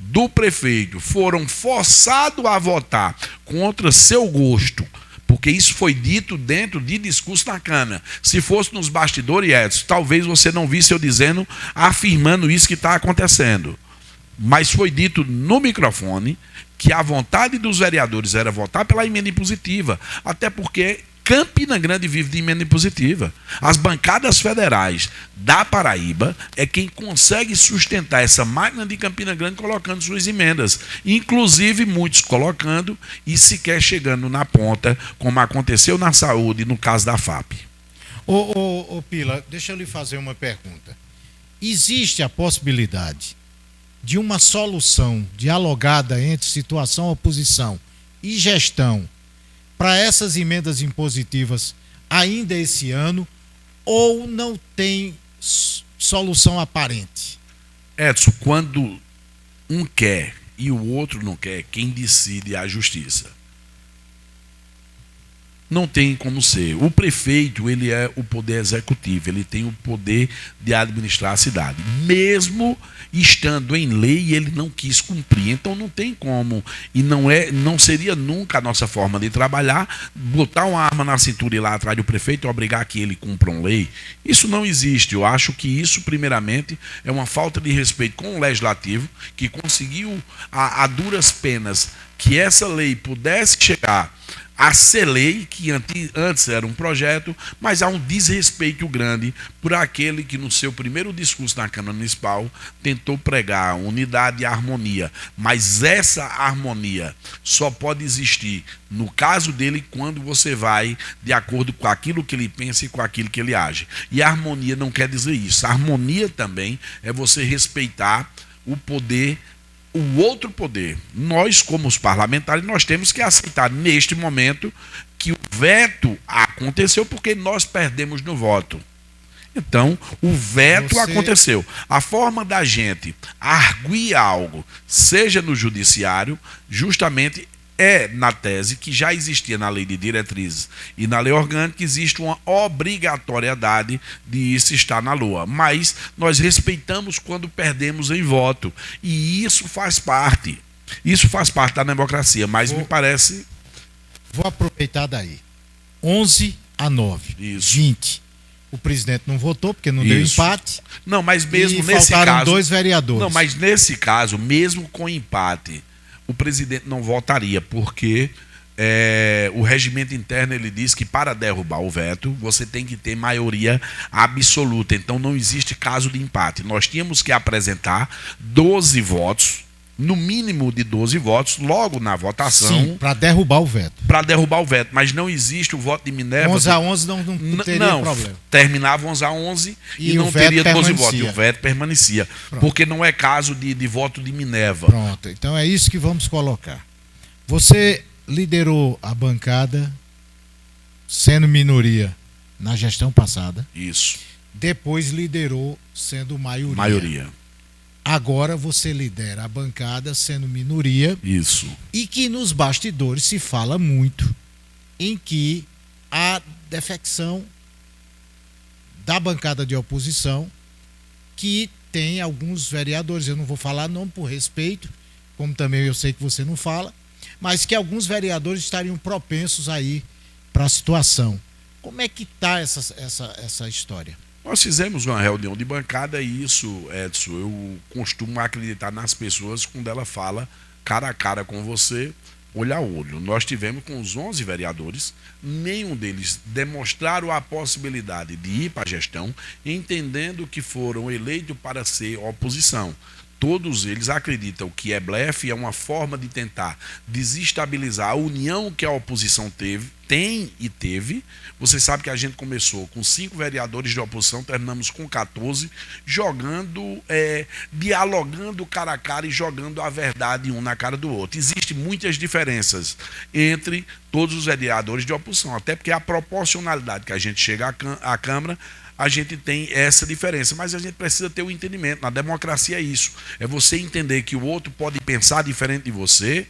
do prefeito, foram forçados a votar contra seu gosto, porque isso foi dito dentro de discurso na Câmara. Se fosse nos bastidores, Edson, talvez você não visse eu dizendo, afirmando isso que está acontecendo. Mas foi dito no microfone que a vontade dos vereadores era votar pela emenda impositiva, até porque Campina Grande vive de emenda impositiva. As bancadas federais da Paraíba é quem consegue sustentar essa máquina de Campina Grande colocando suas emendas. Inclusive, muitos colocando e sequer chegando na ponta, como aconteceu na saúde, no caso da FAP. Ô Pila, deixa eu lhe fazer uma pergunta. Existe a possibilidade de uma solução dialogada entre situação, oposição e gestão para essas emendas impositivas ainda esse ano, ou não tem solução aparente? Edson, quando um quer e o outro não quer, quem decide é a justiça. Não tem como ser. O prefeito, ele é o poder executivo, ele tem o poder de administrar a cidade. Mesmo estando em lei, ele não quis cumprir. Então não tem como, e não seria nunca a nossa forma de trabalhar, botar uma arma na cintura e ir lá atrás do prefeito e obrigar que ele cumpra uma lei. Isso não existe. Eu acho que isso, primeiramente, é uma falta de respeito com o legislativo, que conseguiu a duras penas que essa lei pudesse chegar a ser lei, que antes era um projeto, mas há um desrespeito grande por aquele que no seu primeiro discurso na Câmara Municipal tentou pregar unidade e harmonia. Mas essa harmonia só pode existir, no caso dele, quando você vai de acordo com aquilo que ele pensa e com aquilo que ele age. E a harmonia não quer dizer isso. A harmonia também é você respeitar o poder, o outro poder. Nós, como os parlamentares, nós temos que aceitar neste momento que o veto aconteceu porque nós perdemos no voto. Então, o veto aconteceu. A forma da gente arguir algo, seja no judiciário, justamente é na tese que já existia na lei de diretrizes e na lei orgânica, existe uma obrigatoriedade de isso estar na LOA. Mas nós respeitamos quando perdemos em voto. E isso faz parte. Isso faz parte da democracia, mas me parece... Vou aproveitar daí. 11-9. Isso. 20. O presidente não votou porque não deu empate. Não, mas mesmo e nesse faltaram caso... 2 vereadores. Não, mas nesse caso, mesmo com empate, o presidente não votaria, porque o regimento interno ele diz que para derrubar o veto, você tem que ter maioria absoluta. Então não existe caso de empate. Nós tínhamos que apresentar 12 votos, no mínimo de 12 votos, logo na votação. Sim, para derrubar o veto. Para derrubar o veto, mas não existe o voto de Minerva. 11-11 não teria problema. Terminava 11-11 e não teria 12 votos. E o veto permanecia. Pronto. Porque não é caso de voto de Minerva. Pronto, então é isso que vamos colocar. Você liderou a bancada sendo minoria na gestão passada. Isso. Depois liderou sendo maioria. Maioria. Agora você lidera a bancada sendo minoria. Isso. E que nos bastidores se fala muito em que há defecção da bancada de oposição, que tem alguns vereadores, eu não vou falar nome por respeito, como também eu sei que você não fala, mas que alguns vereadores estariam propensos aí para a situação. Como é que está essa história? Nós fizemos uma reunião de bancada e isso, Edson, eu costumo acreditar nas pessoas quando ela fala cara a cara com você, olho a olho. Nós tivemos com os 11 vereadores, nenhum deles demonstraram a possibilidade de ir para a gestão, entendendo que foram eleitos para ser oposição. Todos eles acreditam que é blefe, é uma forma de tentar desestabilizar a união que a oposição tem e teve. Você sabe que a gente começou com 5 vereadores de oposição, terminamos com 14, jogando, dialogando cara a cara e jogando a verdade um na cara do outro. Existem muitas diferenças entre todos os vereadores de oposição, até porque a proporcionalidade que a gente chega à Câmara, a gente tem essa diferença, mas a gente precisa ter um entendimento. Na democracia é isso, é você entender que o outro pode pensar diferente de você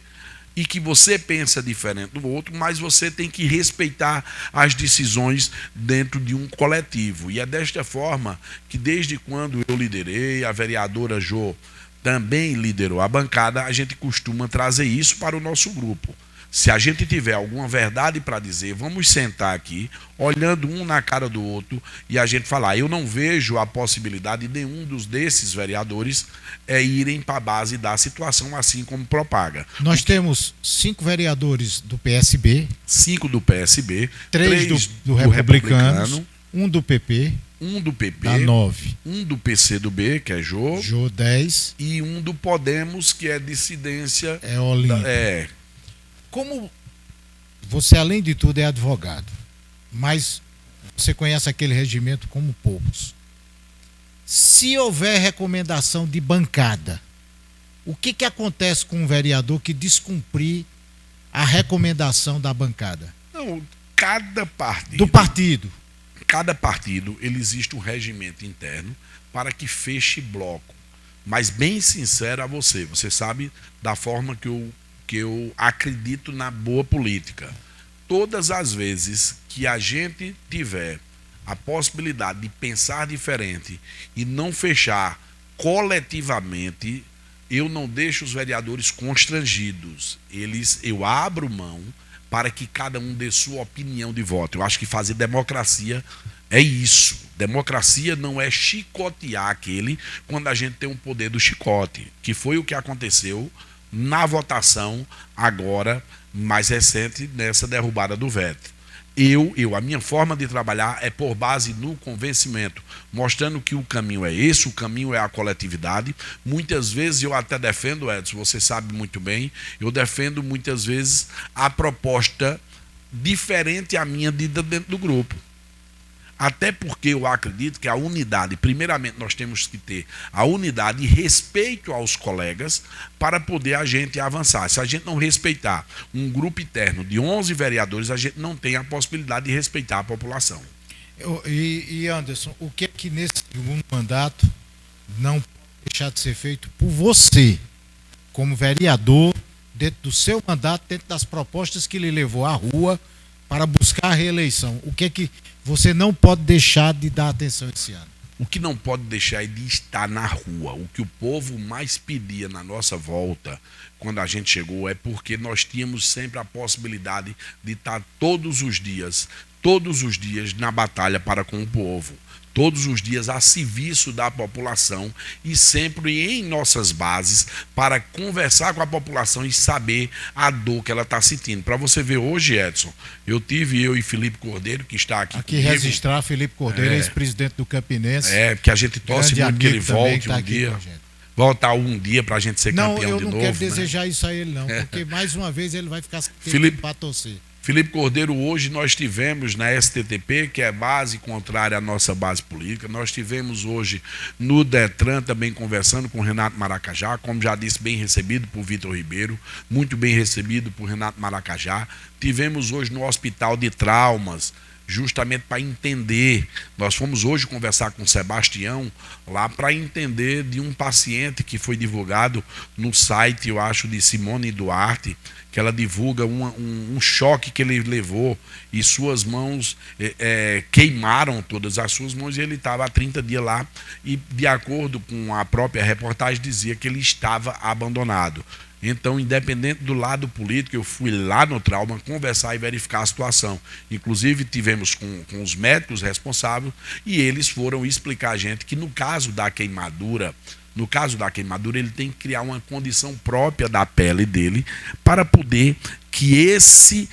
e que você pensa diferente do outro, mas você tem que respeitar as decisões dentro de um coletivo. E é desta forma que desde quando eu liderei, a vereadora Jô também liderou a bancada, a gente costuma trazer isso para o nosso grupo. Se a gente tiver alguma verdade para dizer, vamos sentar aqui, olhando um na cara do outro, e a gente falar, eu não vejo a possibilidade de nenhum desses vereadores irem para a base da situação, assim como propaga. Nós temos 5 vereadores do PSB. 5 do PSB. 3 do Republicano. 1 do PP. 1 do PP. Dá 9. 1 do PCdoB, que é Jô. Jô 10. E 1 do Podemos, que é dissidência. É Olinda. Como você, além de tudo, é advogado, mas você conhece aquele regimento como poucos. Se houver recomendação de bancada, o que acontece com um vereador que descumprir a recomendação da bancada? Não, cada partido. Do partido. Cada partido, ele existe um regimento interno para que feche bloco. Mas bem sincero a você, você sabe da forma que eu acredito na boa política. Todas as vezes que a gente tiver a possibilidade de pensar diferente e não fechar coletivamente, eu não deixo os vereadores constrangidos. Eu abro mão para que cada um dê sua opinião de voto. Eu acho que fazer democracia é isso. Democracia não é chicotear aquele quando a gente tem o poder do chicote, que foi o que aconteceu na votação agora, mais recente, nessa derrubada do veto. A minha forma de trabalhar é por base no convencimento, mostrando que o caminho é esse, o caminho é a coletividade. Muitas vezes eu até defendo, Edson, você sabe muito bem, eu defendo muitas vezes a proposta diferente à minha dita dentro do grupo. Até porque eu acredito que a unidade, primeiramente nós temos que ter a unidade e respeito aos colegas para poder a gente avançar. Se a gente não respeitar um grupo interno de 11 vereadores, a gente não tem a possibilidade de respeitar a população. E Anderson, o que é que nesse segundo mandato não pode deixar de ser feito por você, como vereador, dentro do seu mandato, dentro das propostas que lhe levou à rua para buscar a reeleição? O que é que você não pode deixar de dar atenção esse ano? O que não pode deixar é de estar na rua. O que o povo mais pedia na nossa volta, quando a gente chegou, é porque nós tínhamos sempre a possibilidade de estar todos os dias na batalha para com o povo. Todos os dias a serviço da população e sempre em nossas bases para conversar com a população e saber a dor que ela está sentindo. Para você ver hoje, Edson, eu e Felipe Cordeiro, que está aqui comigo. Registrar Felipe Cordeiro, ex-presidente do Campinense. Porque a gente torce muito que ele volte um dia. Voltar um dia para a gente ser campeão de novo. Não, eu não quero desejar isso a ele não, porque mais uma vez ele vai ficar para torcer. Felipe Cordeiro, hoje nós tivemos na STTP, que é base contrária à nossa base política, nós tivemos hoje no Detran também conversando com o Renato Maracajá, como já disse, bem recebido por Vitor Ribeiro, muito bem recebido por Renato Maracajá. Tivemos hoje no Hospital de Traumas, justamente para entender. Nós fomos hoje conversar com o Sebastião lá para entender de um paciente que foi divulgado no site, eu acho, de Simone Duarte, que ela divulga um choque que ele levou e suas mãos queimaram todas as suas mãos, e ele estava há 30 dias lá e, de acordo com a própria reportagem, dizia que ele estava abandonado. Então, independente do lado político, eu fui lá no Trauma conversar e verificar a situação. Inclusive, tivemos com os médicos responsáveis e eles foram explicar a gente que no caso da queimadura, ele tem que criar uma condição própria da pele dele para poder que esse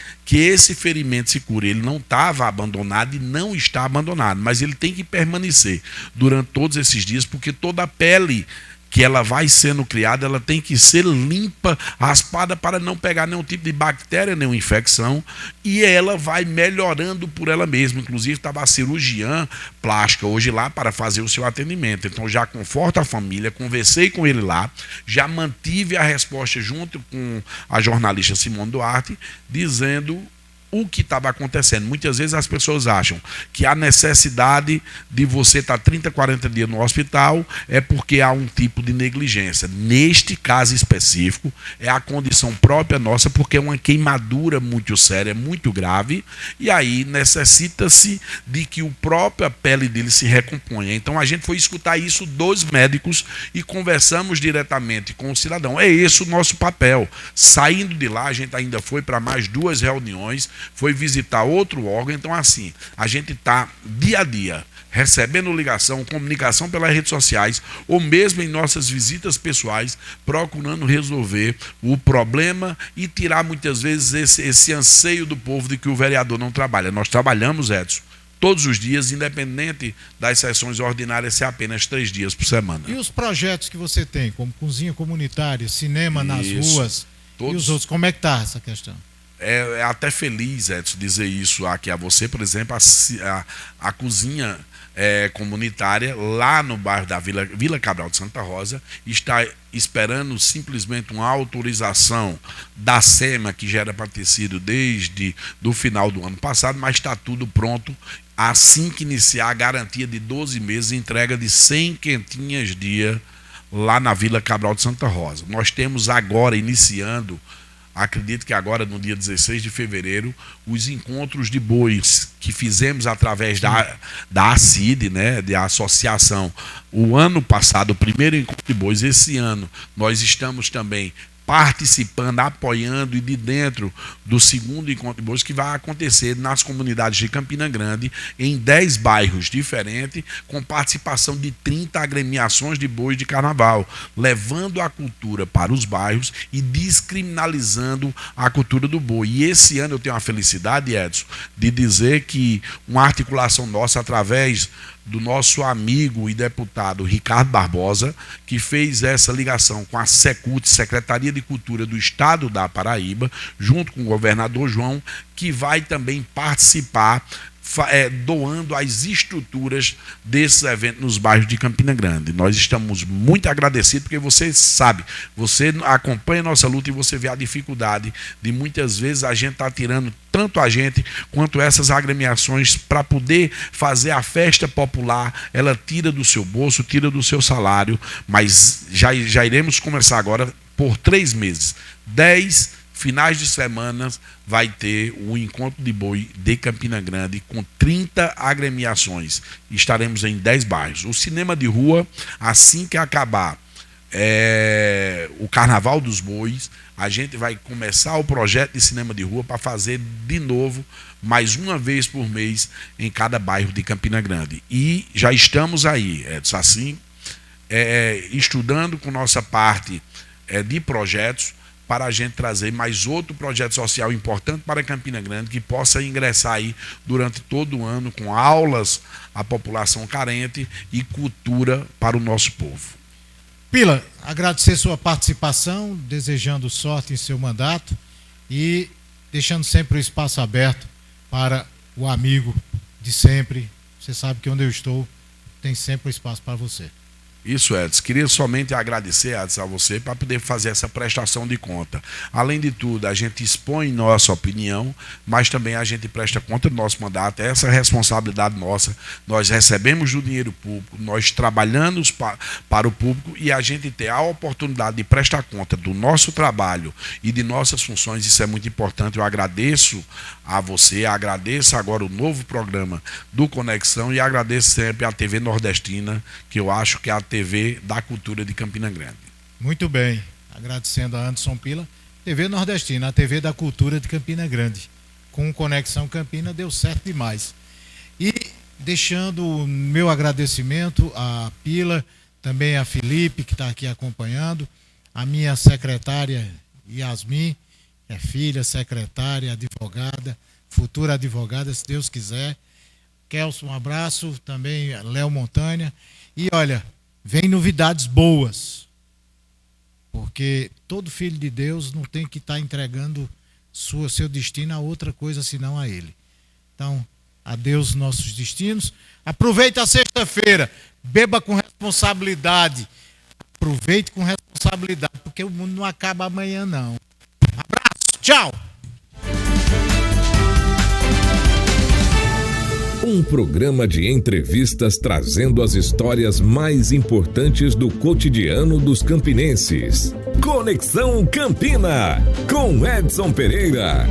ferimento se cure. Ele não estava abandonado e não está abandonado, mas ele tem que permanecer durante todos esses dias, porque toda a pele que ela vai sendo criada, ela tem que ser limpa, raspada, para não pegar nenhum tipo de bactéria, nenhuma infecção, e ela vai melhorando por ela mesma. Inclusive, estava a cirurgiã plástica hoje lá para fazer o seu atendimento. Então, já conforto a família, conversei com ele lá, já mantive a resposta junto com a jornalista Simone Duarte, dizendo o que estava acontecendo. Muitas vezes as pessoas acham que a necessidade de você estar 30, 40 dias no hospital é porque há um tipo de negligência. Neste caso específico, é a condição própria nossa, porque é uma queimadura muito séria, muito grave, e aí necessita-se de que a própria pele dele se recomponha. Então a gente foi escutar isso dos médicos e conversamos diretamente com o cidadão. É esse o nosso papel. Saindo de lá, a gente ainda foi para mais 2 reuniões, foi visitar outro órgão. Então, assim, a gente está dia a dia recebendo ligação, comunicação pelas redes sociais, ou mesmo em nossas visitas pessoais, procurando resolver o problema e tirar muitas vezes esse anseio do povo de que o vereador não trabalha. Nós trabalhamos, Edson, todos os dias, independente das sessões ordinárias ser apenas 3 dias por semana. E os projetos que você tem, como cozinha comunitária, cinema nas ruas, todos... e os outros, como é que está essa questão? É até feliz, Edson, dizer isso aqui a você. Por exemplo, a cozinha comunitária lá no bairro da Vila Cabral de Santa Rosa está esperando simplesmente uma autorização da SEMA, que já era para ter sido desde o final do ano passado, mas está tudo pronto. Assim que iniciar a garantia de 12 meses, entrega de 100 quentinhas dia lá na Vila Cabral de Santa Rosa. Nós temos agora iniciando, acredito que agora no dia 16 de fevereiro, os encontros de bois que fizemos através da ACID, né, da associação. O ano passado, o primeiro encontro de bois, esse ano nós estamos também participando, apoiando e de dentro do segundo encontro de bois que vai acontecer nas comunidades de Campina Grande, em 10 bairros diferentes, com participação de 30 agremiações de bois de carnaval, levando a cultura para os bairros e descriminalizando a cultura do boi. E esse ano eu tenho a felicidade, Edson, de dizer que uma articulação nossa através do nosso amigo e deputado Ricardo Barbosa, que fez essa ligação com a Secult, Secretaria de Cultura do Estado da Paraíba, junto com o governador João, que vai também participar doando as estruturas desses eventos nos bairros de Campina Grande. Nós estamos muito agradecidos, porque você sabe, você acompanha a nossa luta e você vê a dificuldade de muitas vezes a gente estar tirando tanto a gente quanto essas agremiações para poder fazer a festa popular. Ela tira do seu bolso, tira do seu salário, mas já iremos começar agora por 3 meses. 10 finais de semana vai ter o encontro de boi de Campina Grande com 30 agremiações. Estaremos em 10 bairros. O cinema de rua, assim que acabar o Carnaval dos Bois, a gente vai começar o projeto de cinema de rua para fazer de novo, mais uma vez por mês, em cada bairro de Campina Grande. E já estamos aí, Edson, assim, estudando com nossa parte de projetos, para a gente trazer mais outro projeto social importante para Campina Grande, que possa ingressar aí durante todo o ano com aulas à população carente e cultura para o nosso povo. Pila, agradecer sua participação, desejando sorte em seu mandato e deixando sempre o espaço aberto para o amigo de sempre. Você sabe que onde eu estou tem sempre o espaço para você. Isso, Edson. Queria somente agradecer, Edson, a você para poder fazer essa prestação de conta. Além de tudo, a gente expõe nossa opinião, mas também a gente presta conta do nosso mandato. Essa é a responsabilidade nossa. Nós recebemos do dinheiro público, nós trabalhamos para o público e a gente ter a oportunidade de prestar conta do nosso trabalho e de nossas funções. Isso é muito importante. Eu agradeço a você, agradeço agora o novo programa do Conexão e agradeço sempre a TV Nordestina, que eu acho que é a TV da cultura de Campina Grande. Muito bem, agradecendo a Anderson Pila. TV Nordestina, a TV da cultura de Campina Grande. Com Conexão Campina deu certo demais. E deixando o meu agradecimento a Pila, também a Felipe, que está aqui acompanhando, a minha secretária Yasmin, é filha, secretária, advogada, futura advogada, se Deus quiser. Kelson, um abraço, também Léo Montanha. E olha, vem novidades boas, porque todo filho de Deus não tem que estar entregando seu destino a outra coisa senão a Ele. Então, a Deus nossos destinos. Aproveite a sexta-feira, beba com responsabilidade. Aproveite com responsabilidade, porque o mundo não acaba amanhã, não. Abraço, tchau! Um programa de entrevistas trazendo as histórias mais importantes do cotidiano dos campinenses. Conexão Campina, com Edson Pereira.